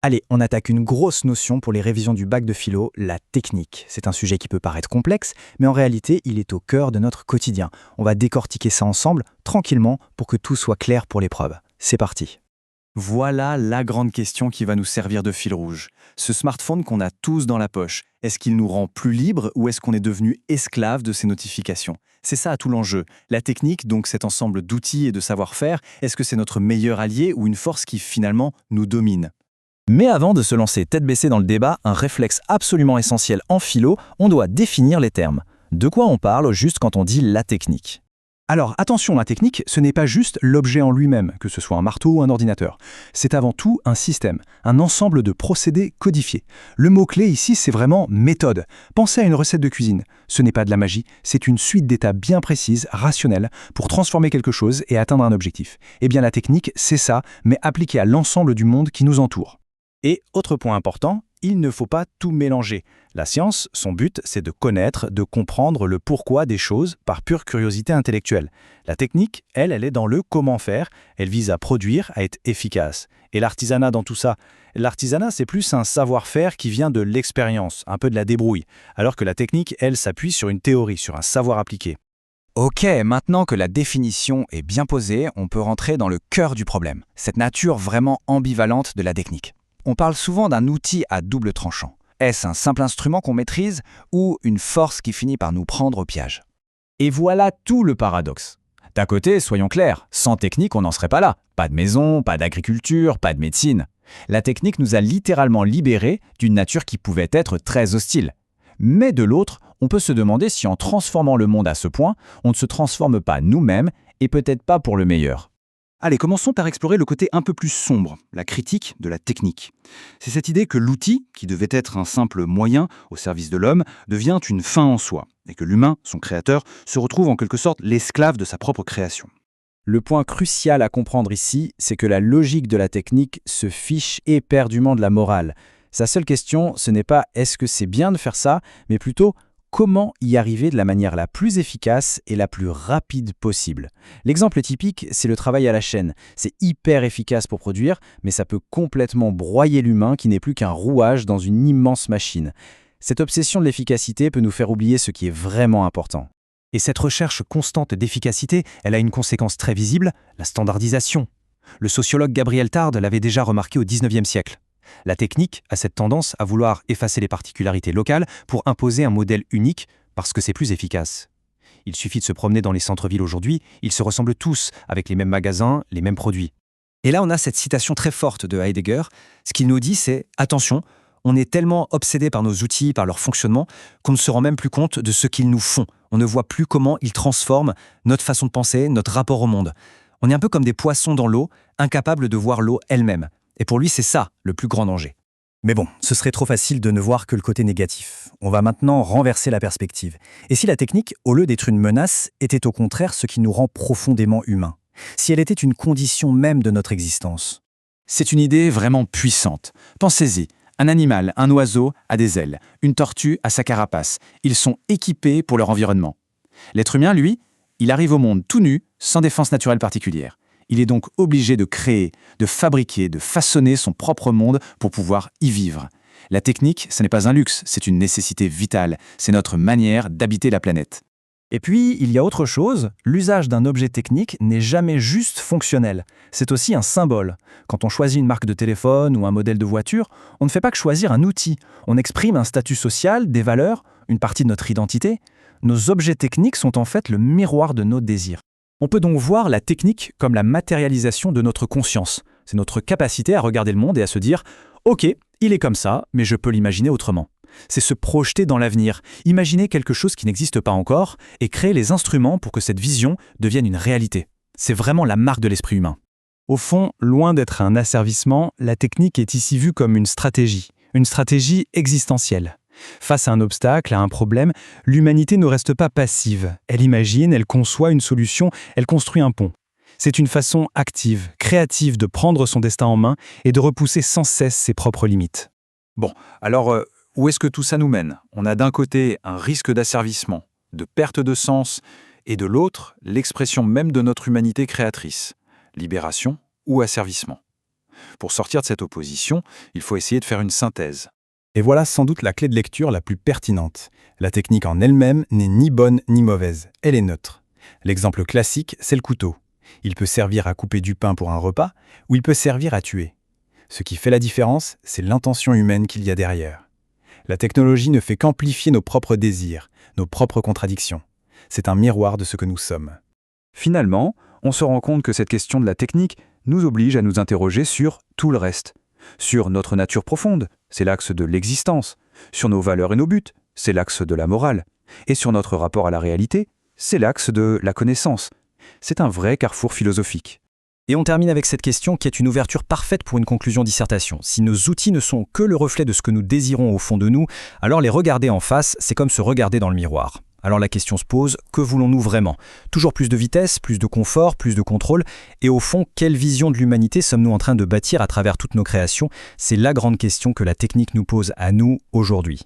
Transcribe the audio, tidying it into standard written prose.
Allez, on attaque une grosse notion pour les révisions du bac de philo, la technique. C'est un sujet qui peut paraître complexe, mais en réalité, il est au cœur de notre quotidien. On va décortiquer ça ensemble, tranquillement, pour que tout soit clair pour l'épreuve. C'est parti. Voilà la grande question qui va nous servir de fil rouge. Ce smartphone qu'on a tous dans la poche, est-ce qu'il nous rend plus libres ou est-ce qu'on est devenu esclave de ses notifications? C'est ça tout l'enjeu. La technique, donc cet ensemble d'outils et de savoir-faire, est-ce que c'est notre meilleur allié ou une force qui finalement nous domine? Mais avant de se lancer tête baissée dans le débat, un réflexe absolument essentiel en philo, on doit définir les termes. De quoi on parle juste quand on dit la technique? Alors attention, la technique, ce n'est pas juste l'objet en lui-même, que ce soit un marteau ou un ordinateur. C'est avant tout un système, un ensemble de procédés codifiés. Le mot-clé ici, c'est vraiment méthode. Pensez à une recette de cuisine. Ce n'est pas de la magie, c'est une suite d'étapes bien précises, rationnelles, pour transformer quelque chose et atteindre un objectif. Eh bien la technique, c'est ça, mais appliqué à l'ensemble du monde qui nous entoure. Et autre point important, il ne faut pas tout mélanger. La science, son but, c'est de connaître, de comprendre le pourquoi des choses par pure curiosité intellectuelle. La technique, elle est dans le comment faire, elle vise à produire, à être efficace. Et l'artisanat dans tout ça? L'artisanat, c'est plus un savoir-faire qui vient de l'expérience, un peu de la débrouille, alors que la technique, elle, s'appuie sur une théorie, sur un savoir appliqué. Ok, maintenant que la définition est bien posée, on peut rentrer dans le cœur du problème, cette nature vraiment ambivalente de la technique. On parle souvent d'un outil à double tranchant. Est-ce un simple instrument qu'on maîtrise ou une force qui finit par nous prendre au piège? Et voilà tout le paradoxe. D'un côté, soyons clairs, sans technique, on n'en serait pas là. Pas de maison, pas d'agriculture, pas de médecine. La technique nous a littéralement libérés d'une nature qui pouvait être très hostile. Mais de l'autre, on peut se demander si en transformant le monde à ce point, on ne se transforme pas nous-mêmes et peut-être pas pour le meilleur. Allez, commençons par explorer le côté un peu plus sombre, la critique de la technique. C'est cette idée que l'outil, qui devait être un simple moyen au service de l'homme, devient une fin en soi, et que l'humain, son créateur, se retrouve en quelque sorte l'esclave de sa propre création. Le point crucial à comprendre ici, c'est que la logique de la technique se fiche éperdument de la morale. Sa seule question, ce n'est pas est-ce que c'est bien de faire ça, mais plutôt comment y arriver de la manière la plus efficace et la plus rapide possible. L'exemple typique, c'est le travail à la chaîne. C'est hyper efficace pour produire, mais ça peut complètement broyer l'humain qui n'est plus qu'un rouage dans une immense machine. Cette obsession de l'efficacité peut nous faire oublier ce qui est vraiment important. Et cette recherche constante d'efficacité, elle a une conséquence très visible, la standardisation. Le sociologue Gabriel Tarde l'avait déjà remarqué au XIXe siècle. La technique a cette tendance à vouloir effacer les particularités locales pour imposer un modèle unique parce que c'est plus efficace. Il suffit de se promener dans les centres-villes aujourd'hui, ils se ressemblent tous, avec les mêmes magasins, les mêmes produits. Et là, on a cette citation très forte de Heidegger. Ce qu'il nous dit, c'est « Attention, on est tellement obsédé par nos outils, par leur fonctionnement, qu'on ne se rend même plus compte de ce qu'ils nous font. On ne voit plus comment ils transforment notre façon de penser, notre rapport au monde. On est un peu comme des poissons dans l'eau, incapables de voir l'eau elle-même. Et pour lui, c'est ça, le plus grand danger. » Mais bon, ce serait trop facile de ne voir que le côté négatif. On va maintenant renverser la perspective. Et si la technique, au lieu d'être une menace, était au contraire ce qui nous rend profondément humains? Si elle était une condition même de notre existence? C'est une idée vraiment puissante. Pensez-y, un animal, un oiseau, a des ailes, une tortue a sa carapace. Ils sont équipés pour leur environnement. L'être humain, lui, il arrive au monde tout nu, sans défense naturelle particulière. Il est donc obligé de créer, de fabriquer, de façonner son propre monde pour pouvoir y vivre. La technique, ce n'est pas un luxe, c'est une nécessité vitale. C'est notre manière d'habiter la planète. Et puis, il y a autre chose, l'usage d'un objet technique n'est jamais juste fonctionnel. C'est aussi un symbole. Quand on choisit une marque de téléphone ou un modèle de voiture, on ne fait pas que choisir un outil. On exprime un statut social, des valeurs, une partie de notre identité. Nos objets techniques sont en fait le miroir de nos désirs. On peut donc voir la technique comme la matérialisation de notre conscience. C'est notre capacité à regarder le monde et à se dire « Ok, il est comme ça, mais je peux l'imaginer autrement ». C'est se projeter dans l'avenir, imaginer quelque chose qui n'existe pas encore et créer les instruments pour que cette vision devienne une réalité. C'est vraiment la marque de l'esprit humain. Au fond, loin d'être un asservissement, la technique est ici vue comme une stratégie existentielle. Face à un obstacle, à un problème, l'humanité ne reste pas passive. Elle imagine, elle conçoit une solution, elle construit un pont. C'est une façon active, créative de prendre son destin en main et de repousser sans cesse ses propres limites. Bon, alors où est-ce que tout ça nous mène? On a d'un côté un risque d'asservissement, de perte de sens, et de l'autre, l'expression même de notre humanité créatrice, libération ou asservissement. Pour sortir de cette opposition, il faut essayer de faire une synthèse. Et voilà sans doute la clé de lecture la plus pertinente. La technique en elle-même n'est ni bonne ni mauvaise, elle est neutre. L'exemple classique, c'est le couteau. Il peut servir à couper du pain pour un repas, ou il peut servir à tuer. Ce qui fait la différence, c'est l'intention humaine qu'il y a derrière. La technologie ne fait qu'amplifier nos propres désirs, nos propres contradictions. C'est un miroir de ce que nous sommes. Finalement, on se rend compte que cette question de la technique nous oblige à nous interroger sur tout le reste. Sur notre nature profonde, c'est l'axe de l'existence. Sur nos valeurs et nos buts, c'est l'axe de la morale. Et sur notre rapport à la réalité, c'est l'axe de la connaissance. C'est un vrai carrefour philosophique. Et on termine avec cette question qui est une ouverture parfaite pour une conclusion dissertation. Si nos outils ne sont que le reflet de ce que nous désirons au fond de nous, alors les regarder en face, c'est comme se regarder dans le miroir. Alors la question se pose, que voulons-nous vraiment? Toujours plus de vitesse, plus de confort, plus de contrôle? Et au fond, quelle vision de l'humanité sommes-nous en train de bâtir à travers toutes nos créations? C'est la grande question que la technique nous pose à nous aujourd'hui.